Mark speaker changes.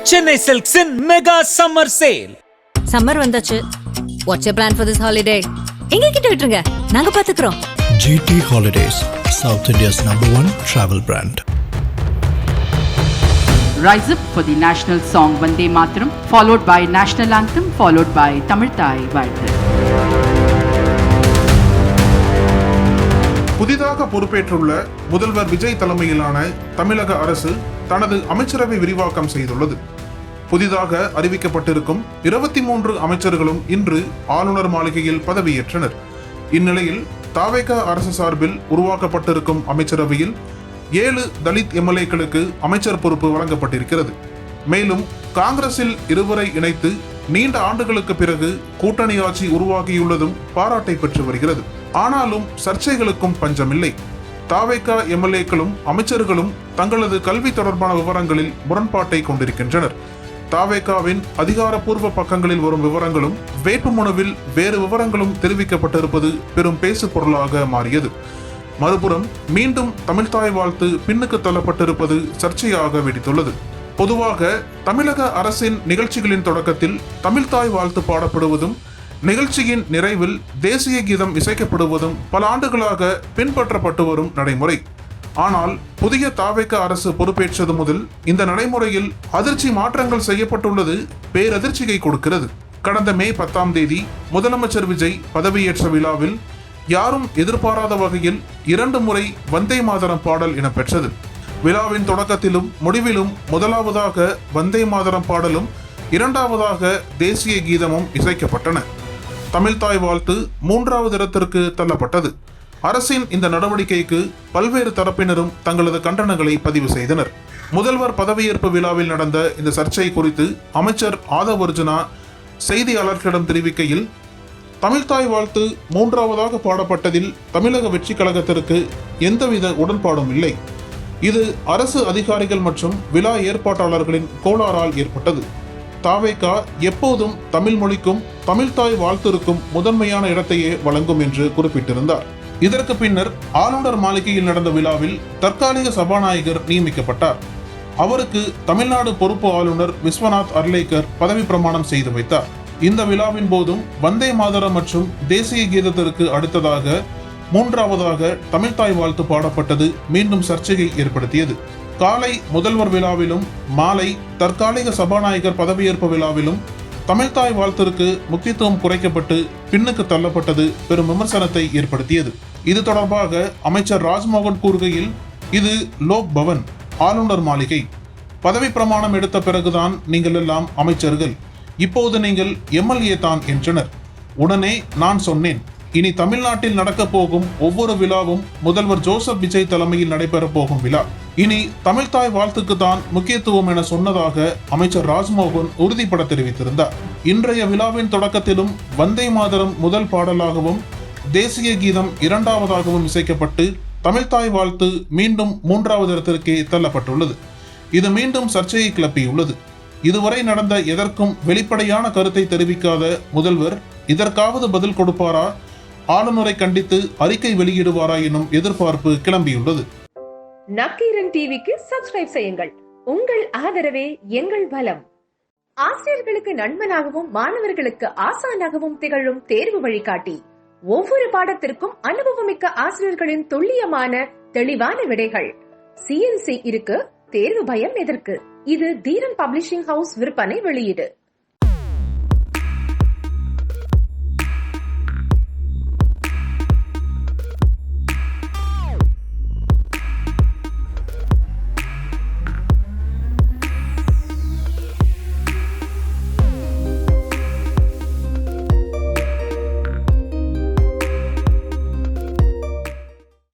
Speaker 1: Chennai Silks in mega summer sale.
Speaker 2: Summer வந்தாச்சு. What's your plan for this holiday? எங்க கிட்ட விட்டுருங்க, நாங்க பாத்துக்கிறோம்.
Speaker 3: GT Holidays, South India's #1 travel brand.
Speaker 4: Rise up for the national song Vande Mataram, followed by national anthem, followed by Tamil Thai வாழ்த்து.
Speaker 5: புதிதாக பொறுப்பேற்றுள்ள முதல்வர் விஜய் தலைமையிலான தமிழக அரசு தனது அமைச்சரவை விரிவாக்கம் செய்துள்ளது. புதிதாக அறிவிக்கப்பட்டிருக்கும் 23 அமைச்சர்களும் இன்று ஆளுநர் மாளிகையில் பதவியேற்றனர். இந்நிலையில் தாவேக அரசு சார்பில் உருவாக்கப்பட்டிருக்கும் அமைச்சரவையில் 7 தலித் எம்எல்ஏக்களுக்கு அமைச்சர் பொறுப்பு வழங்கப்பட்டிருக்கிறது. மேலும் காங்கிரஸில் இருவரை இணைத்து நீண்ட ஆண்டுகளுக்கு பிறகு கூட்டணி ஆட்சி உருவாகியுள்ளதும் பாராட்டை பெற்று வருகிறது. ஆனாலும் சர்ச்சைகளுக்கும் பஞ்சமில்லை. தாவேக எம்எல்ஏக்களும் அமைச்சர்களும் தங்களது கல்வி தொடர்பான விவரங்களில் முரண்பாட்டை கொண்டிருக்கின்றனர். தாவேகாவின் அதிகாரப்பூர்வ பக்கங்களில் வரும் விவரங்களும் வேட்புமனுவில் வேறு விவரங்களும் தெரிவிக்கப்பட்டிருப்பது பெரும் பேசு பொருளாக மாறியது. மறுபுறம் மீண்டும் தமிழ்தாய் வாழ்த்து பின்னுக்கு தள்ளப்பட்டிருப்பது சர்ச்சையாக வெடித்துள்ளது. பொதுவாக தமிழக அரசின் நிகழ்ச்சிகளின் தொடக்கத்தில் தமிழ்தாய் வாழ்த்து பாடப்படுவதும் நிகழ்ச்சியின் நிறைவில் தேசிய கீதம் இசைக்கப்படுவதும் பல ஆண்டுகளாக பின்பற்றப்பட்டு வரும் நடைமுறை. ஆனால் புதிய தாவேக அரசு பொறுப்பேற்றது முதல் இந்த நடைமுறையில் அதிர்ச்சி மாற்றங்கள் செய்யப்பட்டுள்ளது பேரதிர்ச்சியை கொடுக்கிறது. கடந்த மே 10ஆம் தேதி முதலமைச்சர் விஜய் பதவியேற்ற விழாவில் யாரும் எதிர்பாராத வகையில் 2 முறை வந்தே மாதரம் பாடல் இடம்பெற்றது. விழாவின் தொடக்கத்திலும் முடிவிலும் முதலாவதாக வந்தே மாதரம் பாடலும் இரண்டாவதாக தேசிய கீதமும் இசைக்கப்பட்டன. தமிழ்தாய் வாழ்த்து 3வது இடத்திற்கு தள்ளப்பட்டது. அரசின் இந்த நடவடிக்கைக்கு பல்வேறு தரப்பினரும் தங்களது கண்டனங்களை பதிவு செய்தனர். முதல்வர் பதவியேற்பு விழாவில் நடந்த இந்த சர்ச்சை குறித்து அமைச்சர் ஆதவ் அர்ஜுனா செய்தியாளர்களிடம் தெரிவிக்கையில், தமிழ்தாய் வாழ்த்து 3வதாக பாடப்பட்டதில் தமிழக வெற்றி கழகத்திற்கு எந்தவித உடன்பாடும் இல்லை. இது அரசு அதிகாரிகள் மற்றும் விழா ஏற்பாட்டாளர்களின் கோளாறால் ஏற்பட்டது. தாவேகா எப்போதும் தமிழ் மொழிக்கும் தமிழ்தாய் வாழ்த்திற்கும் முதன்மையான இடத்தையே வழங்கும் என்று குறிப்பிட்டிருந்தார். இதற்கு பின்னர் ஆளுநர் மாளிகையில் நடந்த விழாவில் தற்காலிக சபாநாயகர் நியமிக்கப்பட்டார். அவருக்கு தமிழ்நாடு பொறுப்பு ஆளுநர் விஸ்வநாத் அர்லேக்கர் பதவி பிரமாணம் செய்து வைத்தார். இந்த விழாவின் போதும் வந்தே மாதரம் மற்றும் தேசிய கீதத்திற்கு அடுத்ததாக 3வதாக தமிழ்தாய் வாழ்த்து பாடப்பட்டது மீண்டும் சர்ச்சையை ஏற்படுத்தியது. காலை முதல்வர் விழாவிலும் மாலை தற்காலிக சபாநாயகர் பதவியேற்பு விழாவிலும் தமிழ்தாய் வாழ்த்திற்கு முக்கியத்துவம் குறைக்கப்பட்டு பின்னுக்கு தள்ளப்பட்டது பெரும் விமர்சனத்தை ஏற்படுத்தியது. இது தொடர்பாக அமைச்சர் ராஜ்மோகன் கூறுகையில், இது லோக் பவன், ஆளுநர் மாளிகை. பதவி பிரமாணம் எடுத்த பிறகுதான் நீங்கள் எல்லாம் அமைச்சர்கள், இப்போது நீங்கள் எம்எல்ஏ தான் என்றனர். உடனே நான் சொன்னேன், இனி தமிழ்நாட்டில் நடக்க போகும் ஒவ்வொரு விழாவும் முதல்வர் ஜோசப் விஜய் தலைமையில் நடைபெற போகும் விழா. இனி தமிழ்தாய் வாழ்த்துக்கு தான் முக்கியத்துவம் என சொன்னதாக அமைச்சர் ராஜ்மோகன் உறுதிபட தெரிவித்திருந்தார். இன்றைய விழாவின் தொடக்கத்திலும் வந்தே மாதரம் முதல் பாடலாகவும் தேசிய கீதம் 2வதாகவும் இசைக்கப்பட்டு தமிழ்தாய் வாழ்த்து மீண்டும் 3வது இடத்திற்கே தள்ளப்பட்டுள்ளது. இது மீண்டும் சர்ச்சையை கிளப்பியுள்ளது. இதுவரை நடந்த எதற்கும் வெளிப்படையான கருத்தை தெரிவிக்காத முதல்வர் இதற்காவது பதில் கொடுப்பாரா, ஆளுநரை கண்டித்து அறிக்கை வெளியிடுவாரா எனும் எதிர்பார்ப்பு கிளம்பியுள்ளது.
Speaker 6: நக்கீரன் டிவிக்கு சப்ஸ்கிரைப் செய்யுங்கள். உங்கள் ஆதரவே எங்கள் பலம். ஆசிரியர்களுக்கு நண்பனாகவும் மாணவர்களுக்கு ஆசானாகவும் திகழும் தேர்வு வழிகாட்டி. ஒவ்வொரு பாடத்திற்கும் அனுபவமிக்க ஆசிரியர்களின் துல்லியமான தெளிவான விடைகள். CNC இருக்கு, தேர்வு பயம் எதற்கு? இது தீரன் பப்ளிஷிங் ஹவுஸ் விற்பனை வெளியீடு.